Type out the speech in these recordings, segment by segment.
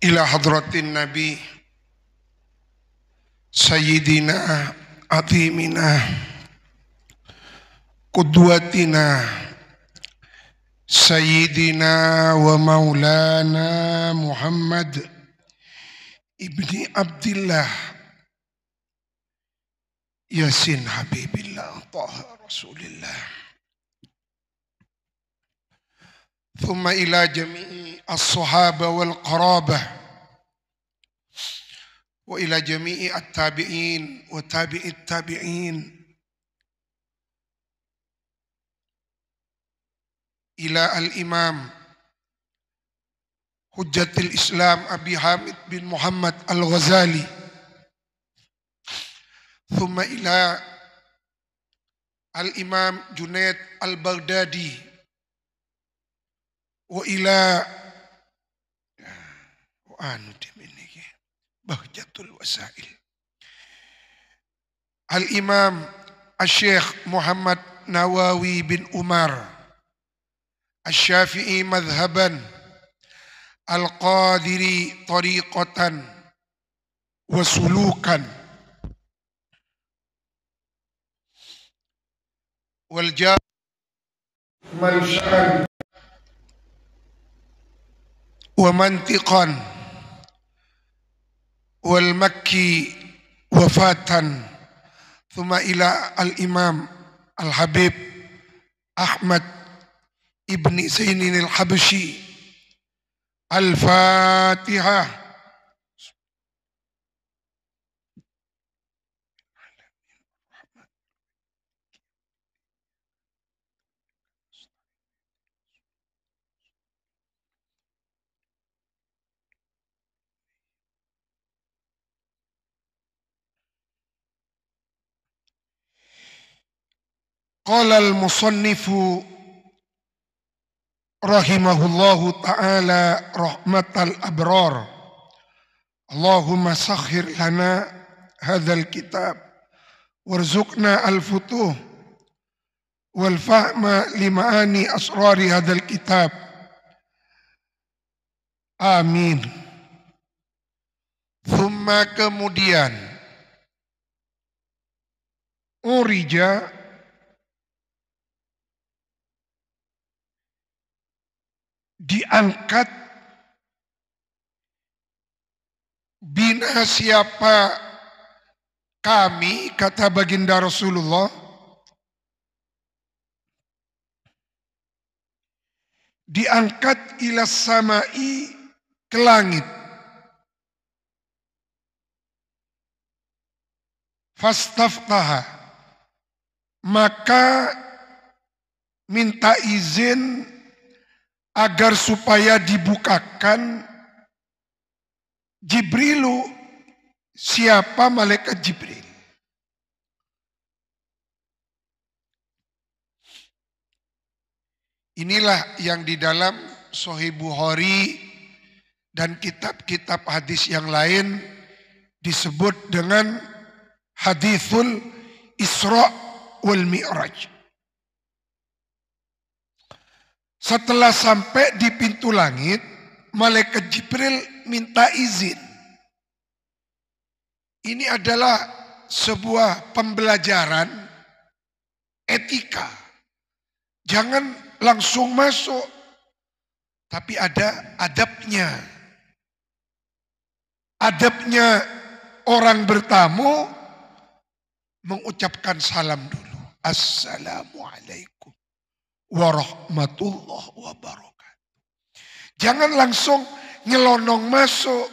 ila hadratin Nabi Sayyidina Atimina Qudwatina Sayyidina wa Maulana Muhammad ibni Abdillah Yasin Habibillah Taha Rasulillah. Thumma ila jami'i as-sahaba wal qarabah wa ila jami'i at-tabi'in wa tabi'it tabi'in ila al-imam Hujjatul Islam Abi Hamid bin Muhammad Al-Ghazali, thumma ila al-imam Junaid Al-Baghdadi wa ila Bahjatul Wasail al-imam Al-Syekh Muhammad Nawawi bin Umar Al-Syafi'i madhaban Al-Qadiri tariqatan wa sulukan wal mansya'an wa mantiqan wal makki wafatan, thumma ila al-imam al-habib Ahmad ibni Zainin al-Habsyi. Al-Fatihah. Qala al-musannifu rahimahullahu ta'ala rahmatal abrar. Allahumma sakhir lana hadzal kitab warzuqna al-futuh wal fahma limaani asrari hadzal kitab. Amin. Thumma kemudian urija diangkat bina siapa kami, kata baginda Rasulullah, diangkat ila samai ke langit, fastaftaha, maka minta izin agar supaya dibukakan Jibrilu. Siapa malaikat Jibril? Inilah yang di dalam Sahih Bukhari dan kitab-kitab hadis yang lain disebut dengan hadithul Isra wal Mi'raj. Setelah sampai di pintu langit, malaikat Jibril minta izin. Ini adalah sebuah pembelajaran etika. Jangan langsung masuk, tapi ada adabnya. Adabnya orang bertamu mengucapkan salam dulu. Assalamualaikum warahmatullahi wabarakatuh. Jangan langsung nyelonong masuk.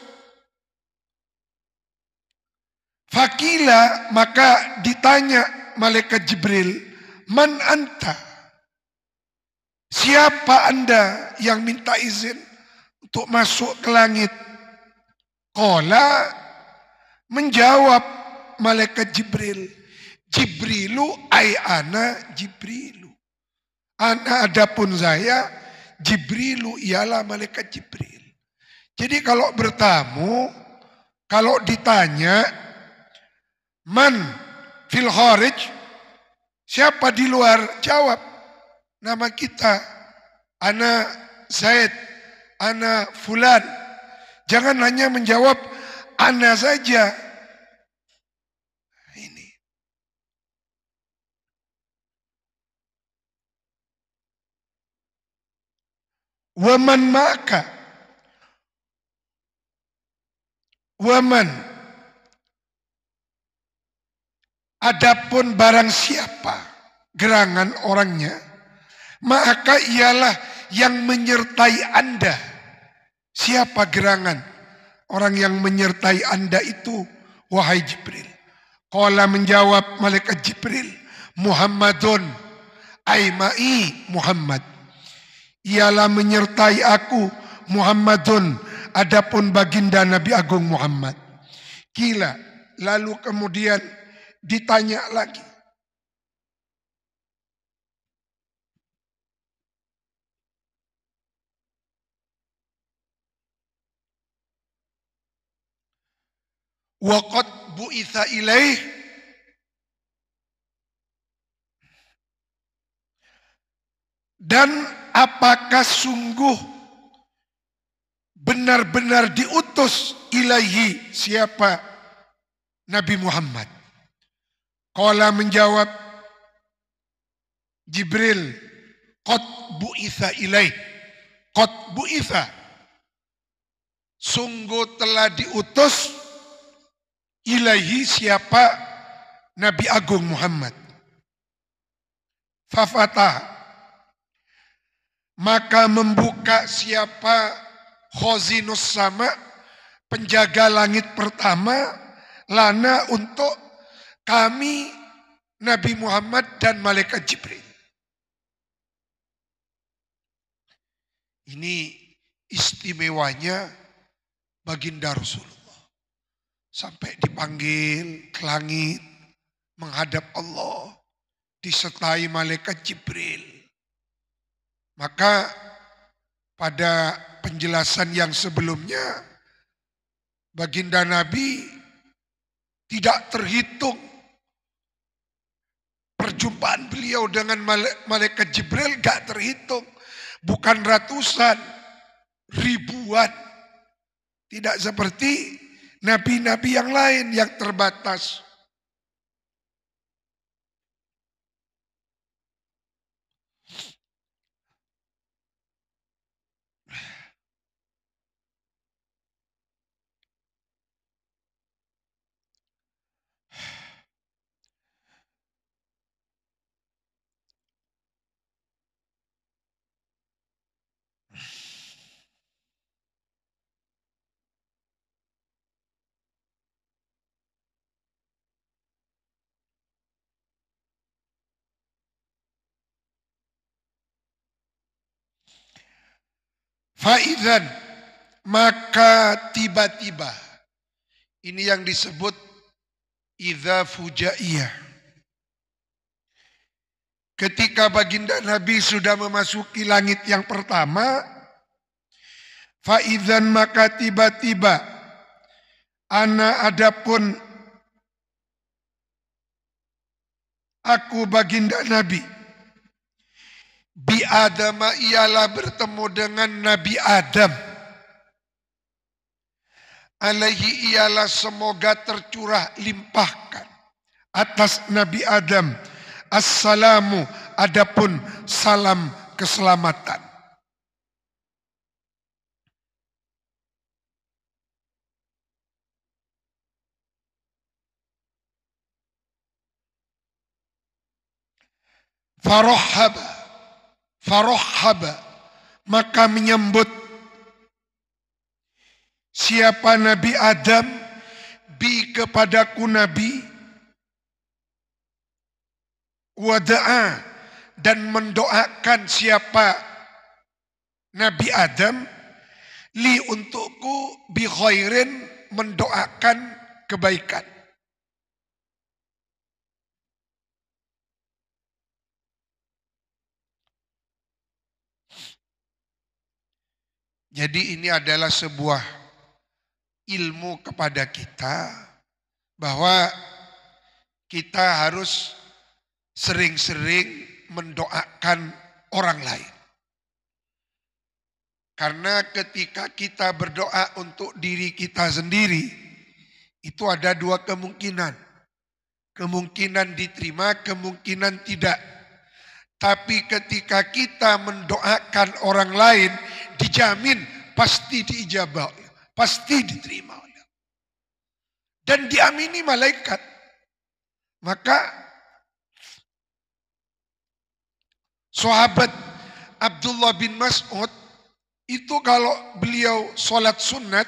Fakila, maka ditanya malaikat Jibril, man anta? Siapa anda yang minta izin untuk masuk ke langit? Qala, menjawab malaikat Jibril, Jibrilu ay ana Jibrilu. Ana adapun saya, Jibrilu ialah malaikat Jibril. Jadi kalau bertamu, kalau ditanya, man fil kharij, siapa di luar? Jawab nama kita, ana Zaid, ana fulan. Jangan hanya menjawab ana saja. Ini. Waman maka. Waman. Adapun barang siapa gerangan orangnya, maka ialah yang menyertai Anda. Siapa gerangan? Orang yang menyertai Anda itu, wahai Jibril. Qala menjawab malaikat Jibril, Muhammadun, ai ma'i Muhammad. Ialah menyertai aku, Muhammadun, adapun baginda Nabi Agung Muhammad. Kila, lalu kemudian ditanya lagi. Waqad bu'itha ilaih, dan apakah sungguh benar-benar diutus ilaihi, siapa? Nabi Muhammad. Qala menjawab Jibril, qad bu'itha ilaih, qad bu'itha, sungguh telah diutus ilaihi, siapa? Nabi Agung Muhammad. Fafatah, maka membuka siapa? Khazinus sama, penjaga langit pertama, lana untuk kami Nabi Muhammad dan malaikat Jibril. Ini istimewanya baginda Rasulullah. Sampai dipanggil ke langit, menghadap Allah, disertai malaikat Jibril. Maka pada penjelasan yang sebelumnya, baginda Nabi tidak terhitung perjumpaan beliau dengan malaikat Jibril, gak terhitung. Bukan ratusan, ribuan. Tidak seperti nabi-nabi yang lain yang terbatas. Faizan, maka tiba-tiba, ini yang disebut idza fujaiyah. Ketika baginda Nabi sudah memasuki langit yang pertama, faizan, maka tiba-tiba, ana adapun aku baginda Nabi, bi Adama, ialah bertemu dengan Nabi Adam. Alaihi, ialah semoga tercurah limpahkan atas Nabi Adam. Assalamu, adapun salam keselamatan. Farohaba, maka menyambut siapa Nabi Adam, bi kepadaku Nabi, wada'a, dan mendoakan siapa Nabi Adam, li untukku, bi khairin, mendoakan kebaikan. Jadi ini adalah sebuah ilmu kepada kita bahwa kita harus sering-sering mendoakan orang lain. Karena ketika kita berdoa untuk diri kita sendiri, itu ada dua kemungkinan. Kemungkinan diterima, kemungkinan tidak. Tapi ketika kita mendoakan orang lain, dijamin pasti diijabah, pasti diterima. Dan diamini malaikat. Maka sahabat Abdullah bin Mas'ud itu kalau beliau sholat sunat,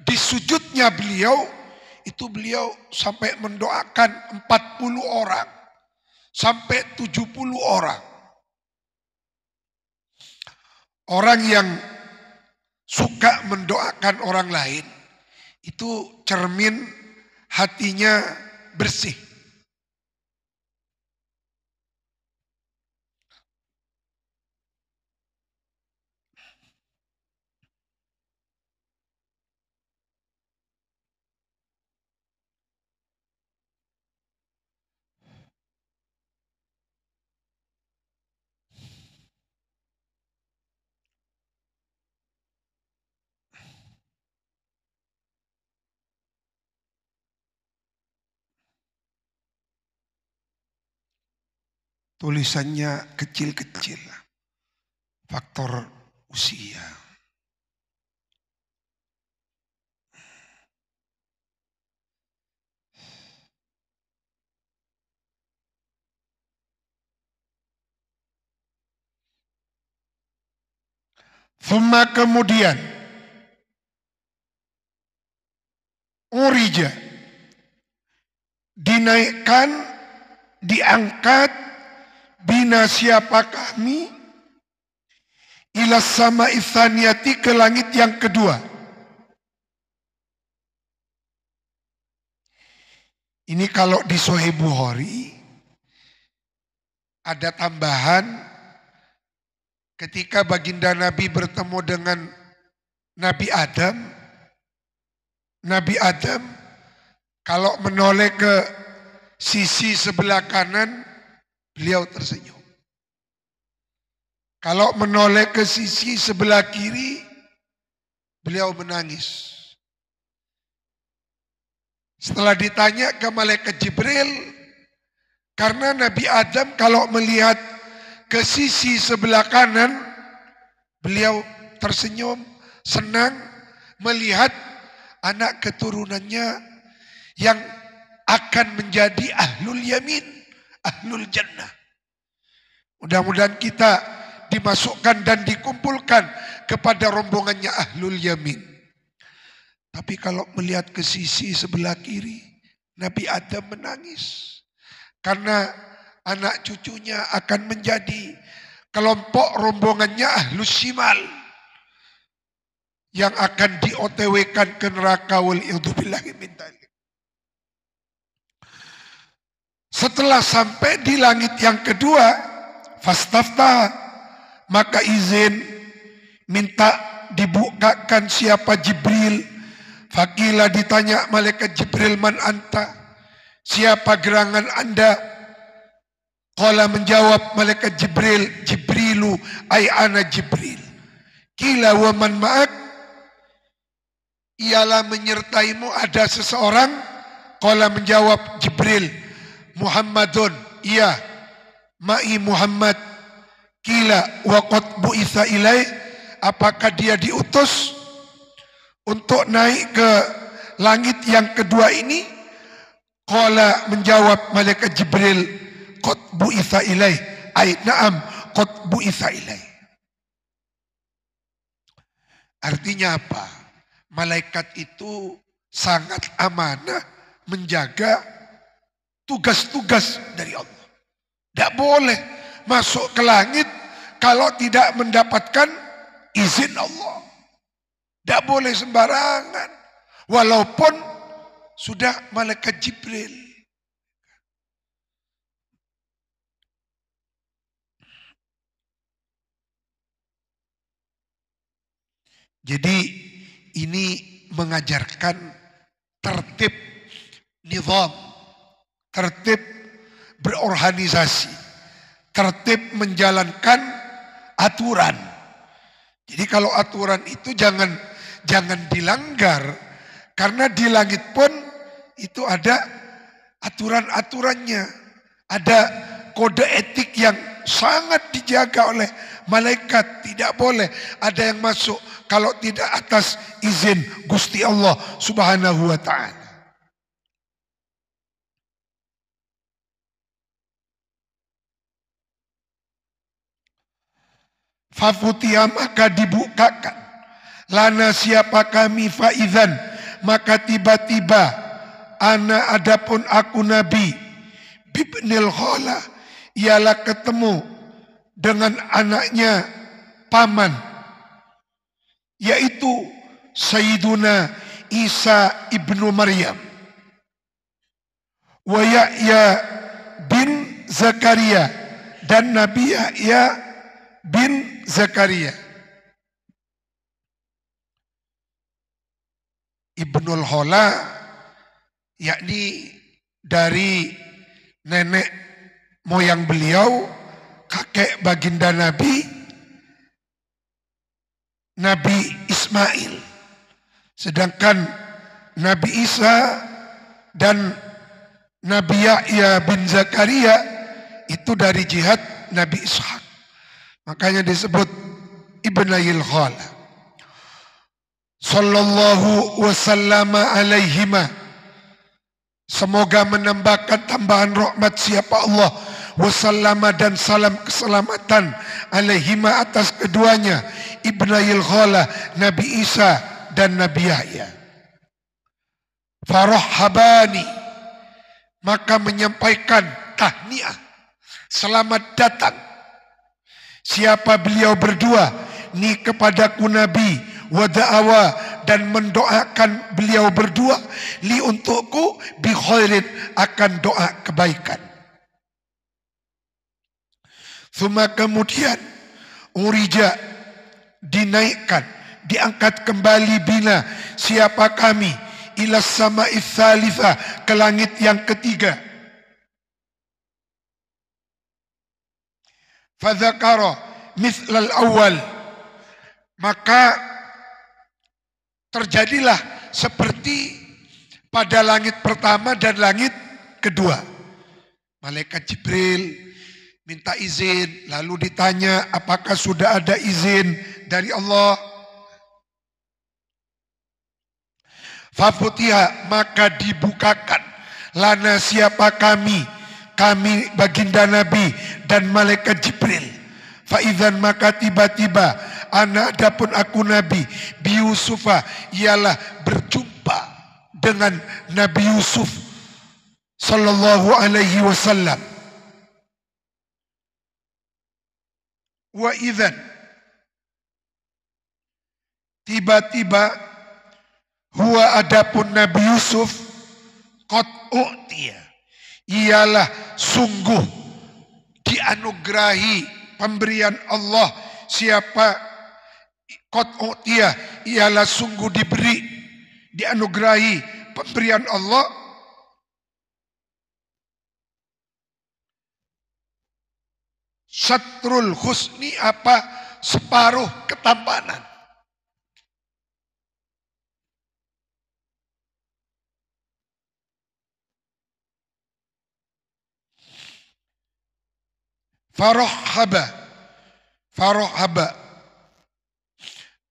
di sujudnya beliau, itu beliau sampai mendoakan 40 orang. Sampai 70 orang. Orang yang suka mendoakan orang lain, itu cermin hatinya bersih. Tulisannya kecil-kecil. Faktor usia. Thumma kemudian urija, dinaikkan, diangkat, bina siapa kami, ila sama ithaniyati, ke langit yang kedua. Ini kalau di Sahih Bukhari ada tambahan ketika baginda Nabi bertemu dengan Nabi Adam. Nabi Adam kalau menoleh ke sisi sebelah kanan, beliau tersenyum. Kalau menoleh ke sisi sebelah kiri, beliau menangis. Setelah ditanya ke malaikat Jibril, karena Nabi Adam kalau melihat ke sisi sebelah kanan, beliau tersenyum, senang melihat anak keturunannya yang akan menjadi ahlul yamin, ahlul jannah. Mudah-mudahan kita dimasukkan dan dikumpulkan kepada rombongannya ahlul yamin. Tapi kalau melihat ke sisi sebelah kiri, Nabi Adam menangis. Karena anak cucunya akan menjadi kelompok rombongannya ahlus shimal, yang akan di-OTW-kan ke neraka, wal'iyadzubillahi min dzalik. Setelah sampai di langit yang kedua, fastaftah, maka izin minta dibukakan siapa Jibril. Fakila, ditanya malaikat Jibril, man anta, siapa gerangan anda? Qala, menjawab malaikat Jibril, Jibrilu ay ana Jibril. Kila wa man ma'ak, ialah menyertaimu ada seseorang? Qala, menjawab Jibril, Muhammadun, iya, ma'i Muhammad. Kila wa qad bu'itha ilai, apakah dia diutus untuk naik ke langit yang kedua ini? Qala, menjawab malaikat Jibril, qad bu'itha ilai, ay na'am qad bu'itha ilai. Artinya apa? Malaikat itu sangat amanah menjaga tugas-tugas dari Allah. Tidak boleh masuk ke langit kalau tidak mendapatkan izin Allah. Tidak boleh sembarangan. Walaupun sudah malaikat Jibril. Jadi ini mengajarkan tertib nizam, tertib berorganisasi, tertib menjalankan aturan. Jadi kalau aturan itu jangan dilanggar, karena di langit pun itu ada aturan-aturannya, ada kode etik yang sangat dijaga oleh malaikat. Tidak boleh ada yang masuk kalau tidak atas izin Gusti Allah Subhanahu wa ta'ala. Fafutiha, maka dibukakan, lana siapa kami, faizan, maka tiba-tiba, ana adapun aku Nabi, bibnil Khala, ialah ketemu dengan anaknya paman, yaitu Sayyiduna Isa ibnu Maryam, wa Yahya bin Zakaria, dan Nabi Yahya bin Zakaria. Ibnul Khala yakni dari nenek moyang beliau, kakek baginda Nabi Ismail. Sedangkan Nabi Isa dan Nabi Yahya bin Zakaria itu dari jihad Nabi Ishak. Makanya disebut Ibnayil Khala. Sallallahu wasallama alaihima. Semoga menambahkan tambahan rahmat siapa Allah, wasallama, dan salam keselamatan, alaihima, atas keduanya, Ibnayil Khala, Nabi Isa dan Nabi Yahya. Farahhabani, maka menyampaikan tahniah, selamat datang. Siapa beliau berdua, ni kepadaku Nabi, wa da'awa, dan mendoakan beliau berdua, li untukku, bi khairin, akan doa kebaikan. Thumma, kemudian, urija, dinaikkan, diangkat kembali, bina, siapa kami, ila sama'is tsalitsah, ke langit yang ketiga. Fadzakara mithlal awal, maka terjadilah seperti pada langit pertama dan langit kedua. Malaikat Jibril minta izin, lalu ditanya apakah sudah ada izin dari Allah. Fafutiha, maka dibukakan, lana siapa kami baginda Nabi dan malaikat Jibril. Faizan, maka tiba-tiba, ana adapun aku Nabi, bi Yusufa, ialah berjumpa dengan Nabi Yusuf sallallahu alaihi wasallam. Wa idzan, tiba-tiba, huwa adapun Nabi Yusuf, qad u'tiya, ialah sungguh dianugerahi pemberian Allah. Siapa qad u'tiya, ialah sungguh diberi, dianugerahi pemberian Allah, syatrul husni, apa, separuh ketampanan. Farahaba.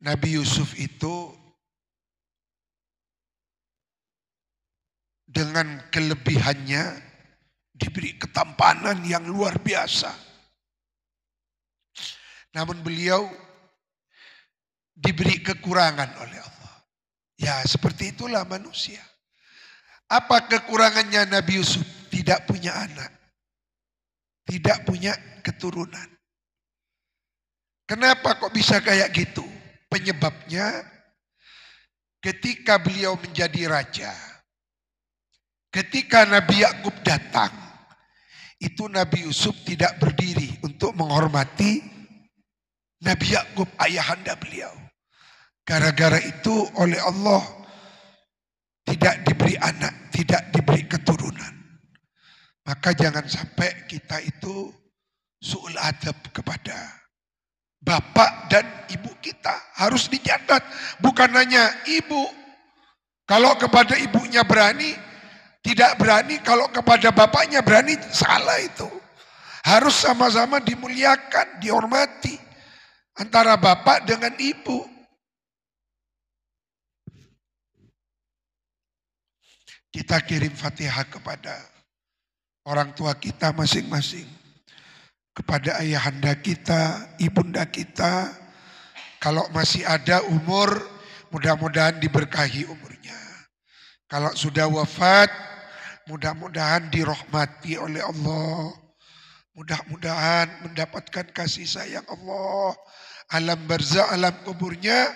Nabi Yusuf itu dengan kelebihannya diberi ketampanan yang luar biasa. Namun beliau diberi kekurangan oleh Allah. Ya, seperti itulah manusia. Apa kekurangannya Nabi Yusuf? Tidak punya anak. Tidak punya keturunan. Kenapa kok bisa kayak gitu? Penyebabnya ketika beliau menjadi raja, ketika Nabi Yakub datang, itu Nabi Yusuf tidak berdiri untuk menghormati Nabi Yakub, ayahanda beliau. Gara-gara itu oleh Allah tidak diberi anak, tidak diberi keturunan. Maka jangan sampai kita itu su'ul adab kepada bapak dan ibu kita harus dicatat. Bukan hanya ibu. Kalau kepada ibunya berani, tidak berani. Kalau kepada bapaknya berani, salah itu. Harus sama-sama dimuliakan, dihormati. Antara bapak dengan ibu. Kita kirim Fatihah kepada orang tua kita masing-masing. Kepada ayahanda kita, ibunda kita. Kalau masih ada umur, mudah-mudahan diberkahi umurnya. Kalau sudah wafat, mudah-mudahan dirahmati oleh Allah. Mudah-mudahan mendapatkan kasih sayang Allah. Alam barzah, alam kuburnya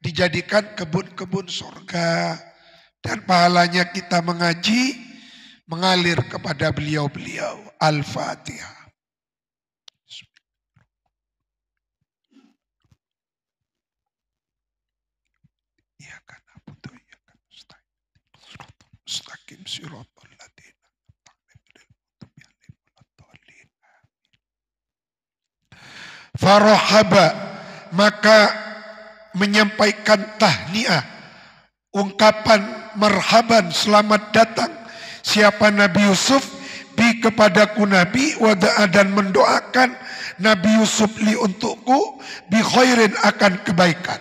dijadikan kebun-kebun surga. Dan pahalanya kita mengaji, mengalir kepada beliau-beliau. Al-Fatihah. Ya kan, mustaqim siratal ladzina farahaba, maka menyampaikan tahniah, ungkapan marhaban, selamat datang siapa Nabi Yusuf bi kepadaku Nabi, wada'a dan mendoakan Nabi Yusuf li untukku bi khairin akan kebaikan.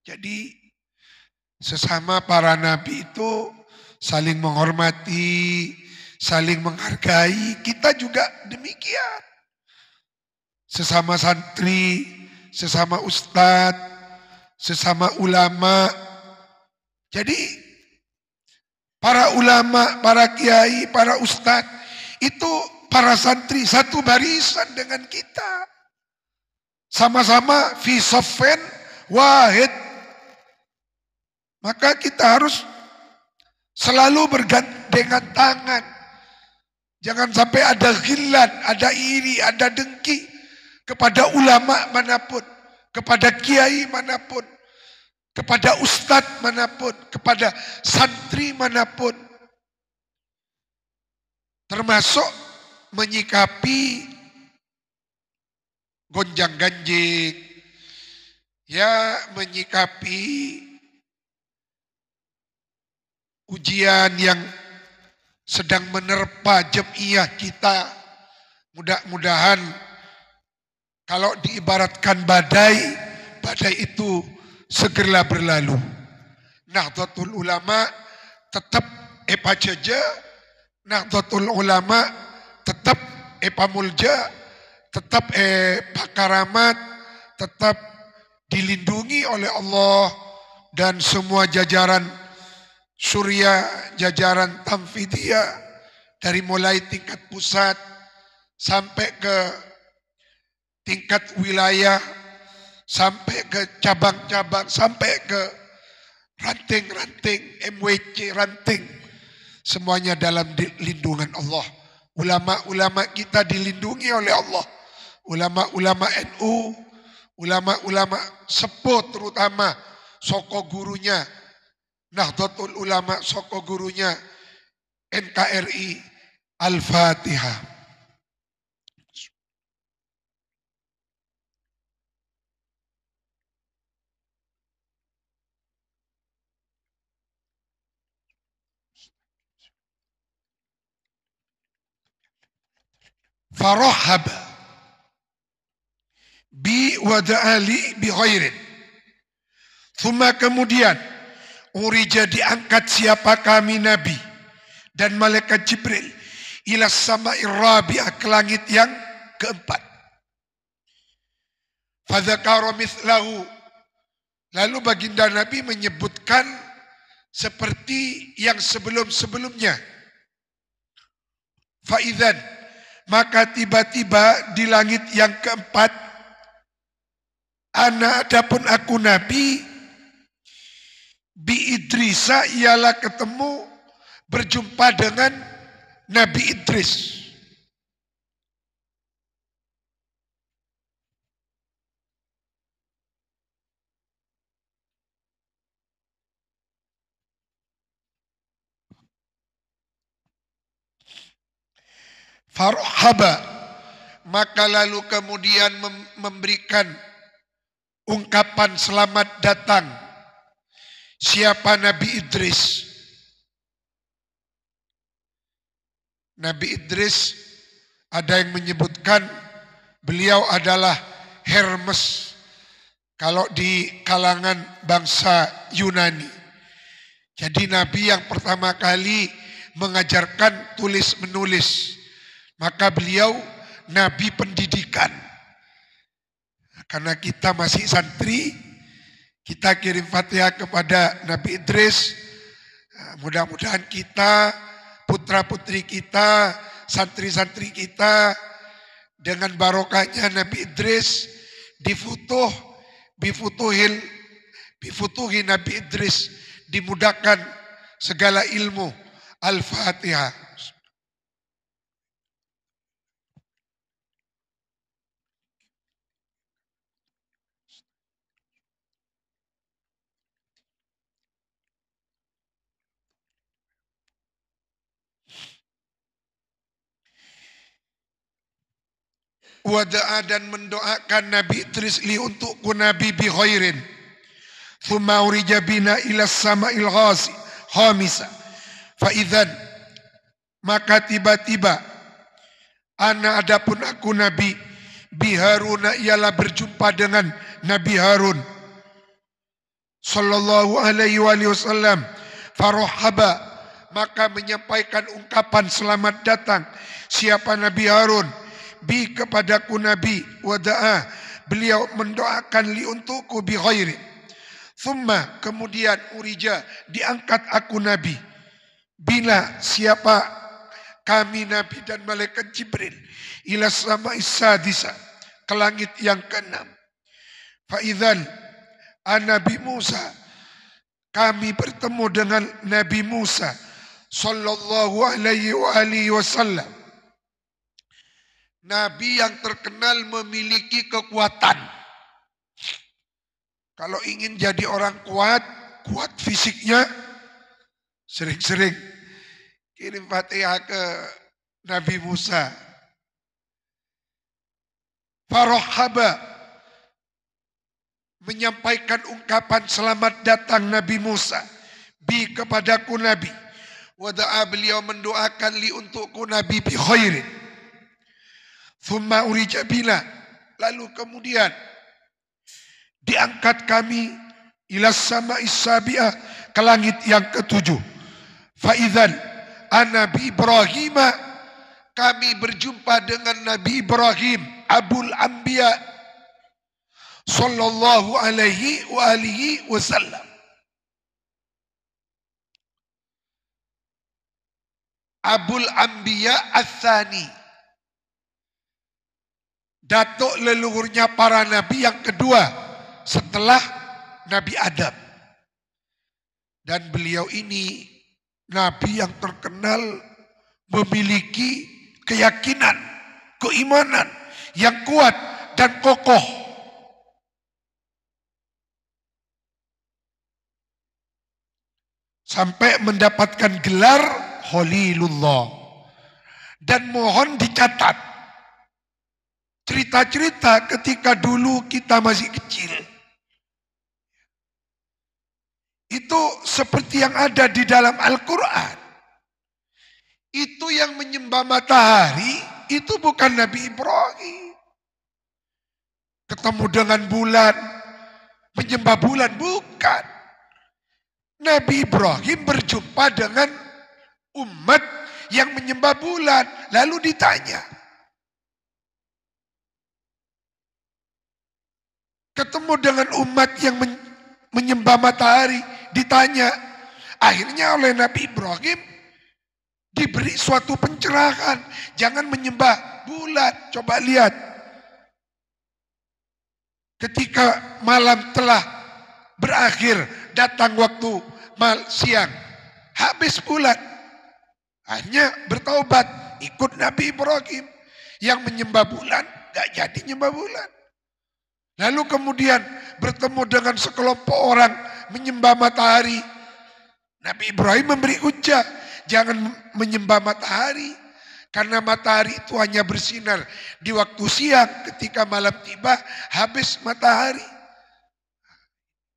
Jadi sesama para nabi itu saling menghormati, saling menghargai. Kita juga demikian. Sesama santri, sesama ustadz, sesama ulama. Jadi para ulama, para kiai, para ustadz itu para santri satu barisan dengan kita. Sama-sama fi saffin wahid. Maka kita harus selalu bergandengan tangan. Jangan sampai ada ghillan, ada iri, ada dengki kepada ulama manapun, kepada kiai manapun, kepada ustadz manapun, kepada santri manapun. Termasuk menyikapi gonjang-ganjing, ya menyikapi ujian yang sedang menerpa jemiyah kita. Mudah-mudahan kalau diibaratkan badai, badai itu segera berlalu. Nahdlatul Ulama tetap epa ceja, Nahdlatul Ulama tetap epa mulja, tetap epa karamat, tetap dilindungi oleh Allah dan semua jajaran Surya, jajaran Tamfidiyah, dari mulai tingkat pusat sampai ke tingkat wilayah, sampai ke cabang-cabang, sampai ke ranting-ranting, MWC ranting. Semuanya dalam lindungan Allah. Ulama-ulama kita dilindungi oleh Allah. Ulama-ulama NU, ulama-ulama sepuh terutama soko gurunya, Nahdlatul Ulama soko gurunya NKRI. Al-Fatihah. Farahab bi wada'ali bi khairin. Thumma kemudian urija diangkat siapa kami Nabi dan malaikat Jibril ila sama'ir rabi'ah ke langit yang keempat. Fadzakara mithlahu, lalu baginda Nabi menyebutkan seperti yang sebelum-sebelumnya. Faidzan, maka tiba-tiba di langit yang keempat, ana adapun aku Nabi, bi Idrisa ialah ketemu berjumpa dengan Nabi Idris. Farhaba, Maka lalu kemudian memberikan ungkapan selamat datang. Siapa Nabi Idris? Nabi Idris ada yang menyebutkan beliau adalah Hermes kalau di kalangan bangsa Yunani. Jadi Nabi yang pertama kali mengajarkan tulis menulis. Maka beliau Nabi pendidikan. Karena kita masih santri, kita kirim Fatihah kepada Nabi Idris. Mudah-mudahan kita, putra-putri kita, santri-santri kita, dengan barokahnya Nabi Idris bifutuhi Nabi Idris, dimudahkan segala ilmu. Al-Fatihah. Wada'a dan mendoakan Nabi Idris li untukku Nabi bi khairin. Thumma urija bina ila sama'il khamisa. Fa'idhan, maka tiba-tiba ana adapun aku Nabi bi Haruna ialah berjumpa dengan Nabi Harun sallallahu alaihi wasallam. Farohaba, maka menyampaikan ungkapan selamat datang siapa Nabi Harun bi kepadaku Nabi. Wada'a, beliau mendoakan li untukku bi khairi. Thumma, kemudian urija, diangkat aku Nabi. Bila siapa kami Nabi dan malaikat Jibril ila sama'is sadisa, ke langit yang keenam. Fa'idhan Nabi Musa, kami bertemu dengan Nabi Musa sallallahu alaihi wasallam. Nabi yang terkenal memiliki kekuatan. Kalau ingin jadi orang kuat fisiknya, sering-sering kirim Fatihah ke Nabi Musa. Farohaba, menyampaikan ungkapan selamat datang Nabi Musa bi kepadaku Nabi. Wada'a, beliau mendoakan li untukku Nabi bi khairin. Thumma urija bina, lalu kemudian diangkat kami ila sama'is sabi'ah, ke langit yang ketujuh. Fa'idhan Nabi Ibrahim, kami berjumpa dengan Nabi Ibrahim Abul Anbiya sallallahu alaihi wasallam. Abul Anbiya Ats-Tsani, datuk leluhurnya para nabi yang kedua setelah Nabi Adam. Dan beliau ini nabi yang terkenal memiliki keyakinan, keimanan yang kuat dan kokoh. Sampai mendapatkan gelar Khalilullah. Dan mohon dicatat cerita-cerita ketika dulu kita masih kecil. Itu seperti yang ada di dalam Al-Quran. Itu yang menyembah matahari, itu bukan Nabi Ibrahim. Ketemu dengan bulan, menyembah bulan, bukan. Nabi Ibrahim berjumpa dengan umat yang menyembah bulan. Lalu ditanya. Ketemu dengan umat yang menyembah matahari, ditanya. Akhirnya oleh Nabi Ibrahim diberi suatu pencerahan. Jangan menyembah bulan. Coba lihat. Ketika malam telah berakhir, datang waktu siang, habis bulan. Akhirnya bertaubat, ikut Nabi Ibrahim. Yang menyembah bulan, gak jadi menyembah bulan. Lalu kemudian bertemu dengan sekelompok orang menyembah matahari. Nabi Ibrahim memberi hujah, jangan menyembah matahari, Karena matahari itu hanya bersinar di waktu siang, ketika malam tiba habis matahari.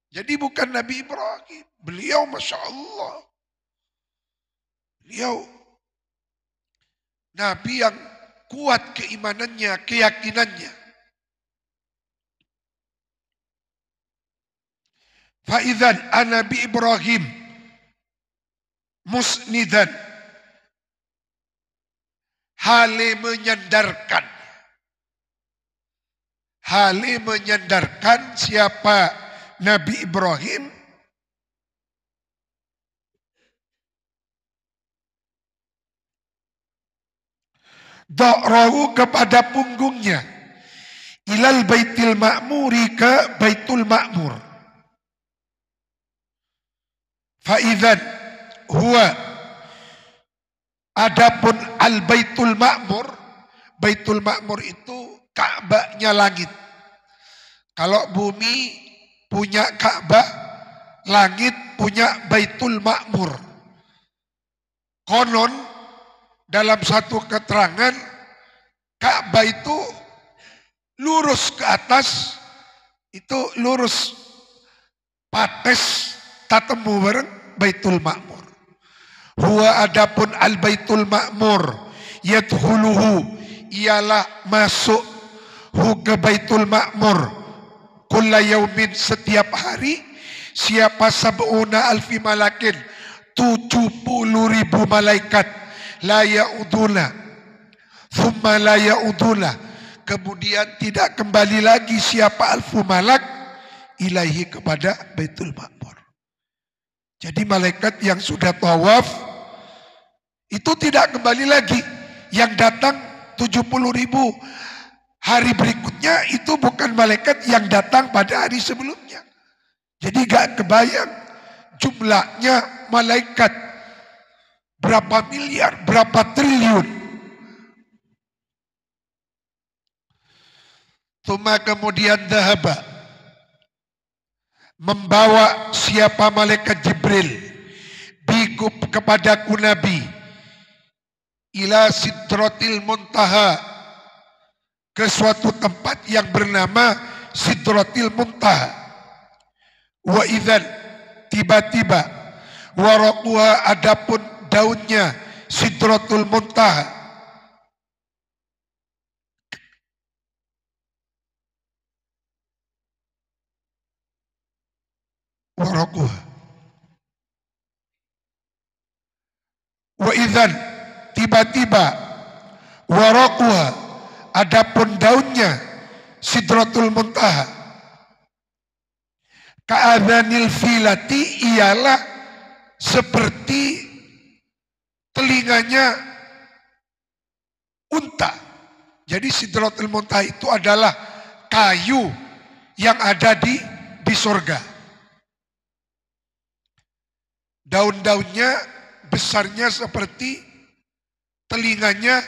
Jadi bukan Nabi Ibrahim. Beliau Masya Allah. Beliau Nabi yang kuat keimanannya, keyakinannya. Fa'idzan Nabi Ibrahim musnidan, hale menyandarkan siapa Nabi Ibrahim do'rahu kepada punggungnya ilal baitil ma'muri ke baitul ma'mur. Fa'idzan huwa adapun al baitul ma'mur, baitul ma'mur itu Ka'bahnya langit. Kalau bumi punya Ka'bah, langit punya baitul ma'mur. Konon dalam satu keterangan Ka'bah itu lurus ke atas, itu lurus pates tatemu bareng baitul ma'mur. Huwa adapun al baitul ma'mur yadkhuluhu ialah masuk hu ke baitul ma'mur kulla yaumin setiap hari siapa sab'una alfi malakin 70.000 malaikat la ya'uduna thumma la ya'uduna kemudian tidak kembali lagi siapa alfu malak ilaihi kepada baitul ma'mur. Jadi malaikat yang sudah tawaf itu tidak kembali lagi. Yang datang 70.000 hari berikutnya itu bukan malaikat yang datang pada hari sebelumnya. Jadi gak kebayang jumlahnya malaikat. Berapa miliar, berapa triliun. Tuma kemudian dahaba membawa siapa malaikat Jibril bikub kepadaku Nabi ila sidratil muntaha ke suatu tempat yang bernama sidratil muntaha. Wa idzan tiba-tiba waraquha adapun daunnya sidratul muntaha waraquha wa idzan tiba-tiba waraquha adapun daunnya sidratul muntaha ka'adhanil filati ialah seperti telinganya unta. Jadi sidratul muntaha itu adalah kayu yang ada di surga. Daun-daunnya besarnya seperti telinganya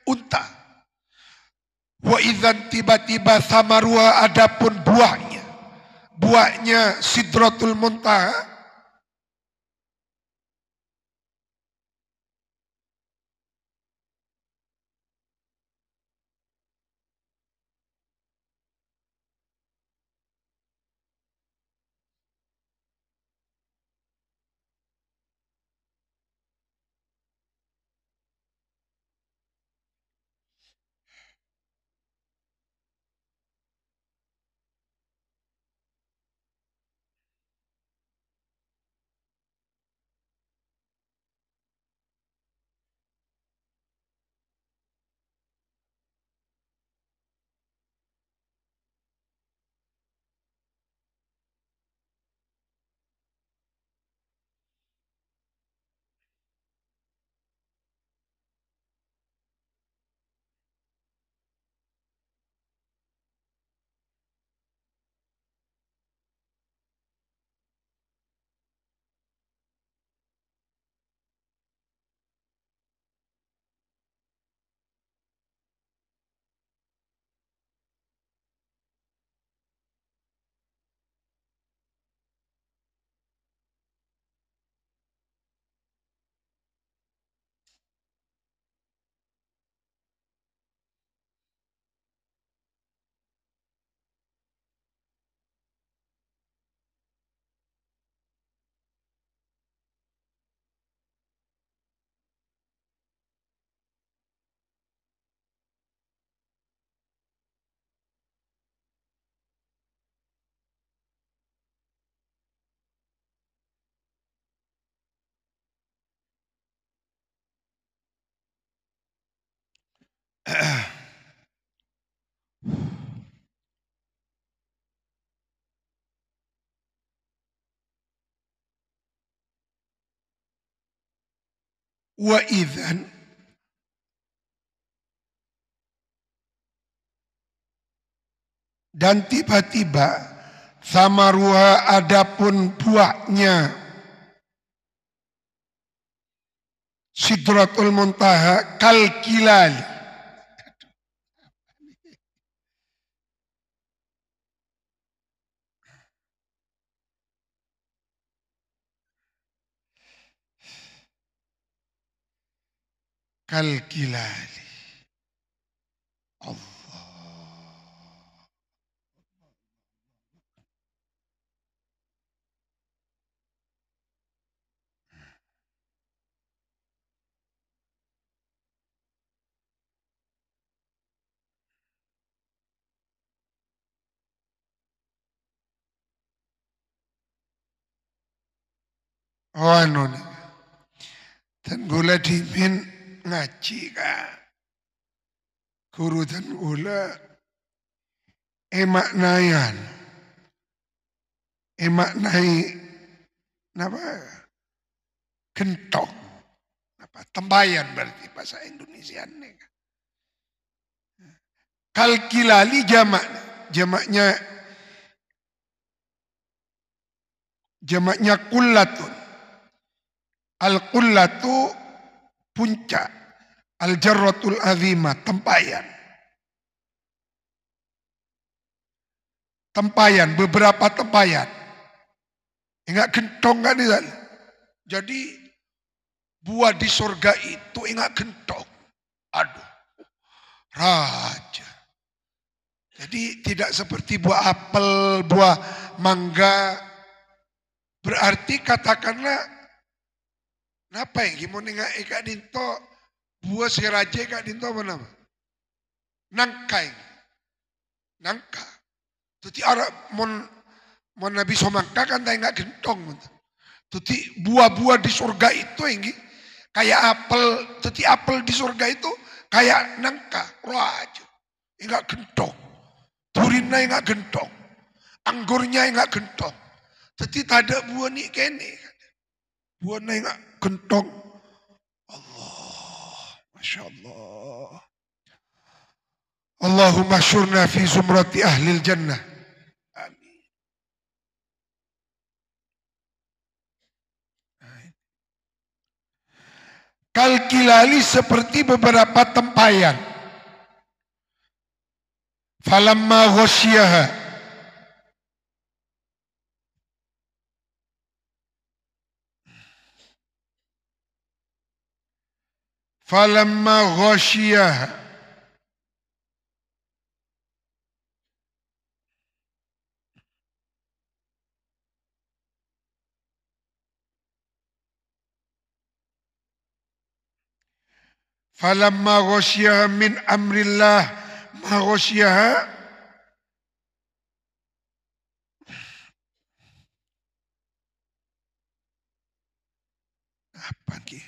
unta. Wa idzan tiba-tiba samaruha adapun buahnya sidratul muntaha Wa idzan dan tiba-tiba samaruha adapun buahnya Sidratul Muntaha kal kilali. Kal kilali. Allah. Oh anu nih. Dan gula dimin ngaji kak. Guru dan gula emaknayan. Emaknai apa? Gentong. Apa? Tembayan berarti bahasa Indonesia nih. Kalkilali jamaknya kullatun. Al-qullatu puncak, al-jarratul azimah, tempayan. Tempayan, beberapa tempayan. Ingat gentong kan di sana. Jadi buah di surga itu ingat gentong. Aduh, raja. Jadi tidak seperti buah apel, buah mangga. Berarti katakanlah napa yang gimana nggak Eka Dinto buah si raja Eka Dinto apa nama? Nangka. Nangka. Jadi orang mon Nabi Somangka kan tak nggak gentong. Jadi buah-buah di surga itu yang kayak apel. Jadi apel di surga itu kayak nangka. Raja. Enggak gentong. Durinnya enggak gentong. Anggurnya enggak gentong. Jadi tak ada buah ni kene. Buahnya enggak gentong. Allah. Masya Allah. Allahumma syurna fi zumrati ahlil jannah. Amin. Kalkilali seperti beberapa tempayan. Falamma ghasyiha. Falamma ghasyiha. Falamma ghasyiha min amrillah ma ghasyiha. Apa ki?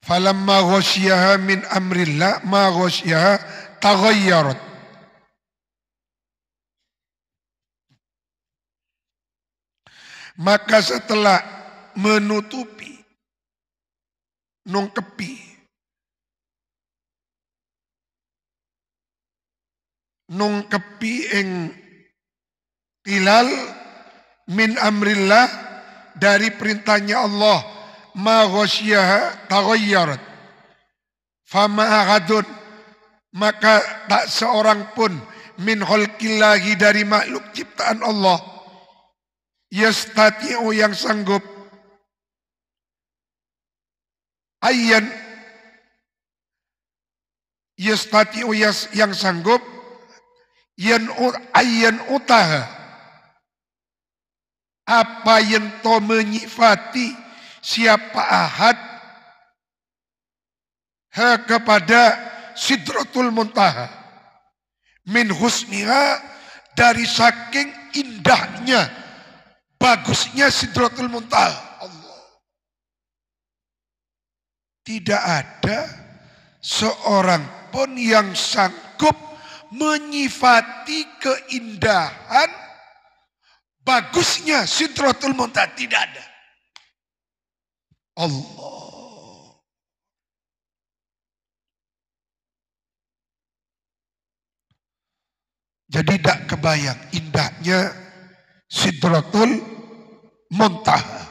Falamma ghasyiha min amrillah ma ghasyiha taghayyarat. Maka setelah menutupi, nongkepi ing hilal min amrillah dari perintahnya Allah ma ghasyiha taghayyarat fama ahadun maka tak seorang pun min khalqillahi dari makhluk ciptaan Allah yastati'u yang sanggup ayyan yastati'u yang sanggup ayyan utaha apa yang to menyifati siapa ahad kepada Sidratul Muntaha min husniha dari saking indahnya bagusnya Sidratul Muntaha. Allah tidak ada seorang pun yang sanggup menyifati keindahan bagusnya Sidratul Muntaha, tidak ada. Allah. Jadi tidak kebayang indahnya Sidratul Muntaha.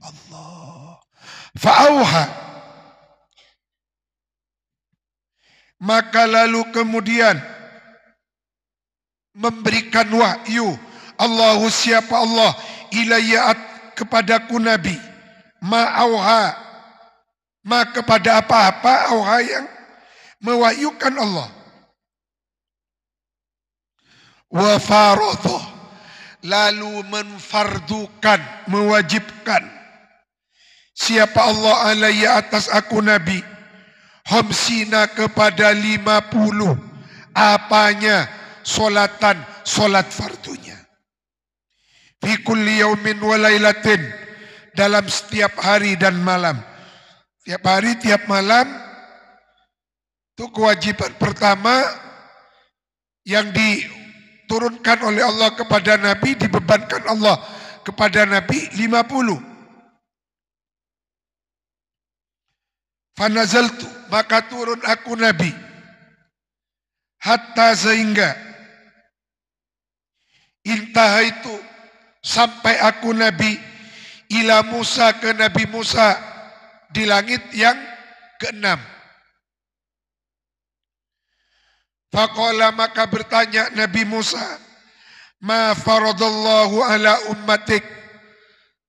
Allah. Fa'auha. Maka lalu kemudian memberikan wahyu Allahu siapa Allah ilayya kepadaku Nabi ma'auha ma kepada apa-apa auha yang mewahyukan Allah wa faradha lalu menfardukan mewajibkan siapa Allah alayya atas aku Nabi hamsina kepada 50 apanya solatan solat fardunya fi kulli yaumin wa lailatin dalam setiap hari dan malam. Tiap hari tiap malam itu kewajiban pertama yang diturunkan oleh Allah kepada Nabi, dibebankan Allah kepada Nabi 50. Fanazaltu maka turun aku Nabi hatta sehingga intaha itu sampai aku Nabi ila Musa ke Nabi Musa di langit yang ke-6. Faqala maka bertanya Nabi Musa, ma faradallahu ala ummatik,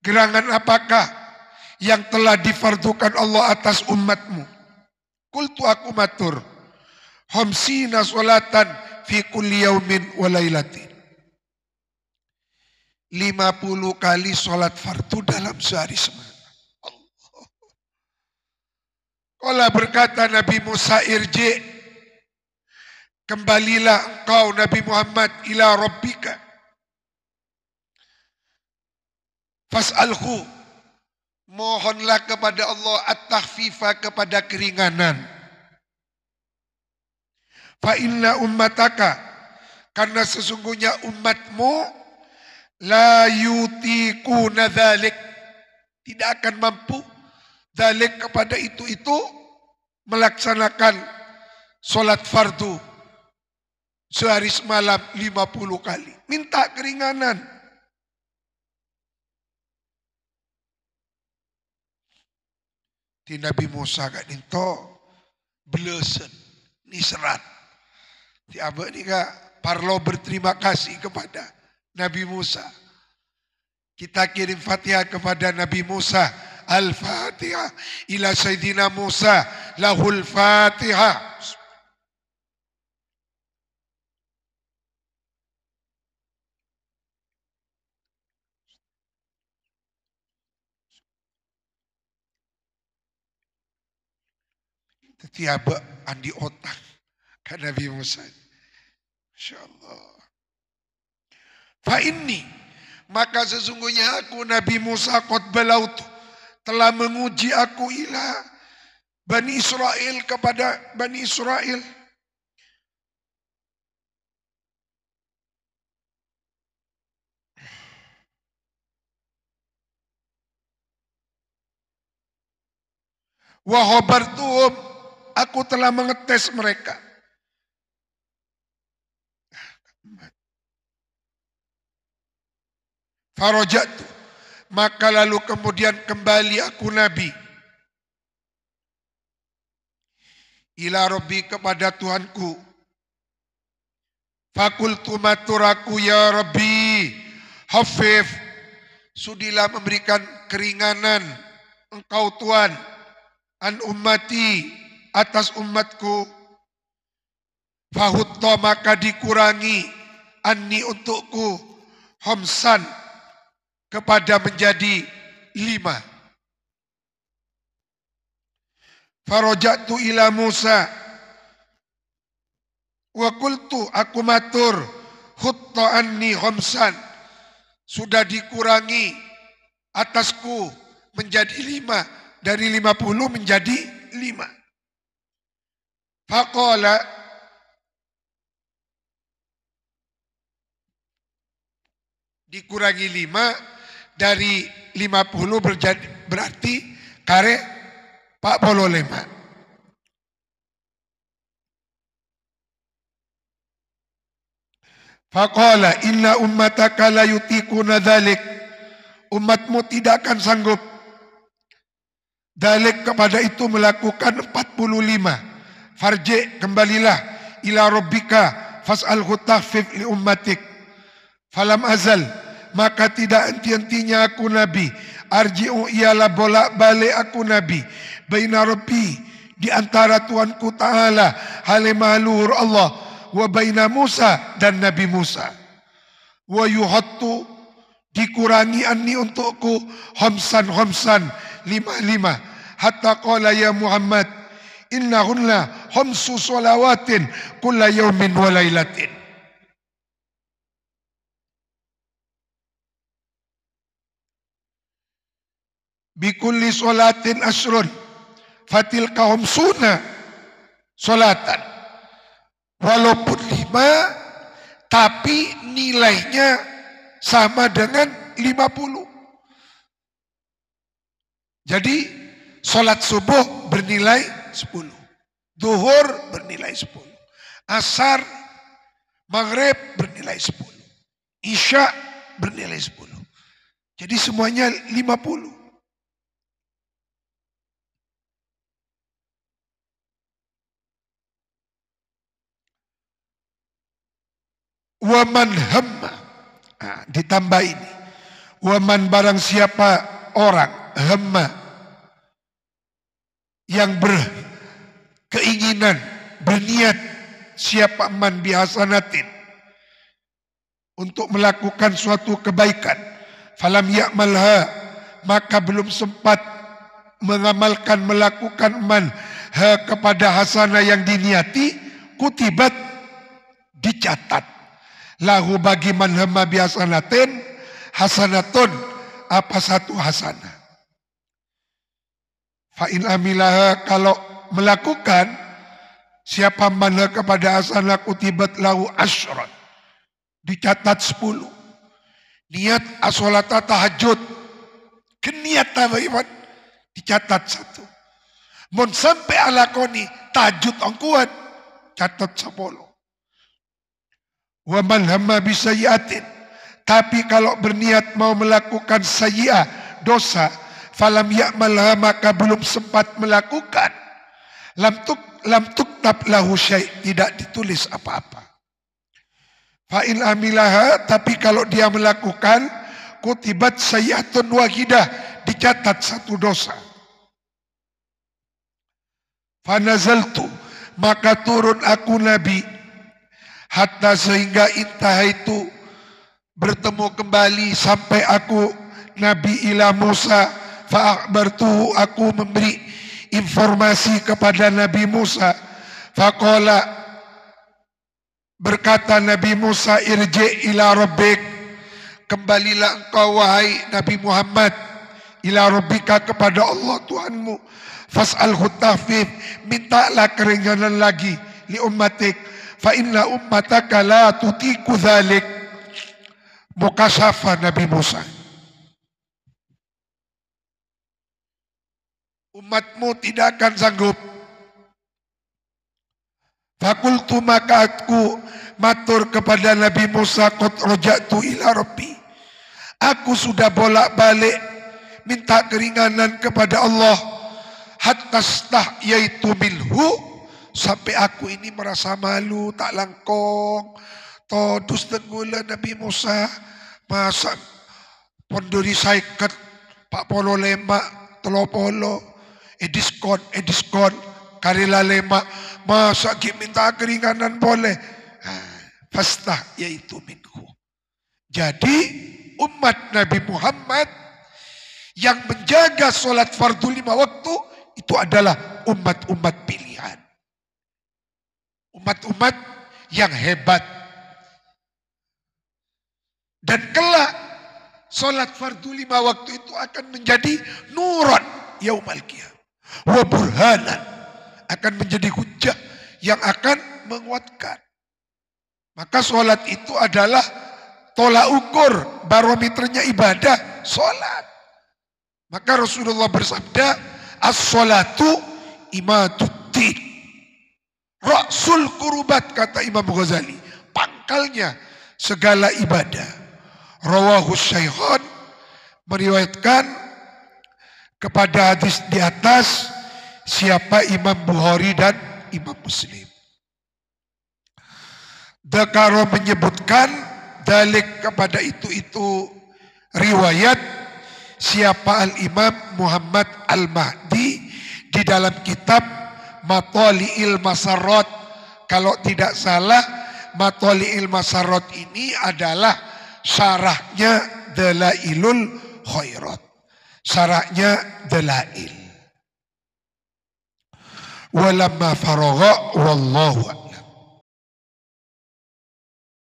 gerangan apakah yang telah difardukan Allah atas umatmu? Qultu aku matur, khamsina solatan fi kulli yaumin wa lailatin. 50 kali solat fardu dalam sehari semalam. Allah. Qala berkata Nabi Musa irji, kembalilah engkau Nabi Muhammad ila rabbika. Fas'alhu, mohonlah kepada Allah at-takhfifa kepada keringanan. Fa inna ummataka, karena sesungguhnya umatmu la yutikuna dzalik, tidak akan mampu dzalik kepada itu melaksanakan solat fardu sehari semalam 50 kali. Minta keringanan. Di Nabi Musa kan itu belesen, nisrat. Di abah ni kak parlo berterima kasih kepada Nabi Musa. Kita kirim Fatihah kepada Nabi Musa. Al-Fatihah ila Sayyidina Musa lahul Fatihah. Tiaba andi otak kan Nabi Musa. Insyaallah. Fa inni, maka sesungguhnya aku Nabi Musa qad balautu, telah menguji aku ila Bani Israel kepada Bani Israel. Wa khabartuhum, aku telah mengetes mereka. Farajatu, maka lalu kemudian kembali aku Nabi ila Rabbi kepada Tuhanku. Fakultu maturaku ya Rabbi hafif, sudilah memberikan keringanan engkau Tuhan an ummati atas umatku. Fahutta maka dikurangi anni untukku homsan kepada menjadi 5. Farajatu ila Musa wa qultu, aku matur hutta anni khamsan, sudah dikurangi atasku menjadi 5. dari 50 menjadi 5. Faqala dikurangi 5 dari 50 berarti kare 45. Faqala inna ummataka la yutikuna dhalik. Umatmu tidak akan sanggup dhalik kepada itu melakukan 45. Farji, kembalilah ila rabbika fas'alhu takhfif li ummatik. Falam azal, maka tidak henti-hentinya aku Nabi. Arji'u, ialah bolak balik aku Nabi. Baina rabbi, di antara Tuanku Ta'ala, halimah luhur Allah. Wa baina Musa, dan Nabi Musa. Wa yuhattu, dikurangi anni untukku, homsan 5. Hatta qala ya Muhammad, innahunna homsu solawatin kulla yaumin wa laylatin. Bikulli solatin asrun fatilka homsuna solatan. Walaupun 5, tapi nilainya sama dengan 50. Jadi solat subuh bernilai 10, duhur bernilai 10, asar, maghrib bernilai 10, isya bernilai 10. Jadi semuanya 50. Waman hamma, ditambah ini, waman barang siapa orang hamma yang berkeinginan, berniat, siapa man bihasanatin, untuk melakukan suatu kebaikan, falam ya'malha, maka belum sempat mengamalkan, melakukan man ha kepada hasanah yang diniati, kutibat, dicatat, lahu bagi man hamma bihasanatin, hasanatun, apa satu hasanah. Fa'in amilaha, kalau melakukan, siapa mana kepada hasanah, kutibat lahu asyran, dicatat 10. Niat asolata tahajud, keniatan bagaimana, dicatat 1. Mun sampai alakoni tahajud angkuan, catat 10. Wa man hamma bisayyi'atin, tapi kalau berniat mau melakukan sayyi'ah, dosa, falam ya'malha, maka belum sempat melakukan, lam tuktab lahu syai', tidak ditulis apa-apa. Fa in amilaha, tapi kalau dia melakukan, kutibat sayyi'atun wahidah, dicatat 1 dosa. Fa nazaltu, maka turun aku Nabi, hatta sehingga intah itu bertemu kembali sampai aku Nabi ila Musa, fa'akhbartuhu, aku memberi informasi kepada Nabi Musa. Faqala, berkata Nabi Musa, irji ila rabbik, kembalilah engkau wahai Nabi Muhammad, ila rabbika, kepada Allah Tuhanmu, fas'alhu tahfif, mintalah keringanan lagi, li ummatik, fa inna ummataka la tutiku dhalik. Mukasyafa Nabi Musa, umatmu tidak akan sanggup. Fakultu, maka aku matur kepada Nabi Musa, qad raja'tu ila rabbi, aku sudah bolak-balik minta keringanan kepada Allah, hatta stahyaitu minhu, sampai aku ini merasa malu, tak langkong. Todus tenggula Nabi Musa, masa pondori saikat, pak polo lemak, telopolo, ediskon, karila lemak, masa minta keringanan boleh. Fastah yaitu minhu. Jadi umat Nabi Muhammad yang menjaga solat fardu 5 waktu, itu adalah umat-umat pilihan. Umat-umat yang hebat. Dan kelak solat fardu 5 waktu itu akan menjadi nuron yaumal qiyamah. Wa burhanan, akan menjadi hujah yang akan menguatkan. Maka sholat itu adalah tolak ukur, barometernya ibadah, sholat. Maka Rasulullah bersabda, as-sholatu imaduddin. Ra'sul kurubat, kata Imam Ghazali, pangkalnya segala ibadah. Rawahu Syaikhan, meriwayatkan kepada hadis di atas siapa Imam Bukhari dan Imam Muslim. Dzakara menyebutkan dalik kepada itu riwayat siapa Al-Imam Muhammad Al-Mahdi di dalam kitab Matali'il Masarrat. Kalau tidak salah, Matali'il Masarrat ini adalah syarahnya Dalailul Khairat. Syarahnya Dalail. Walamma faragha wallahu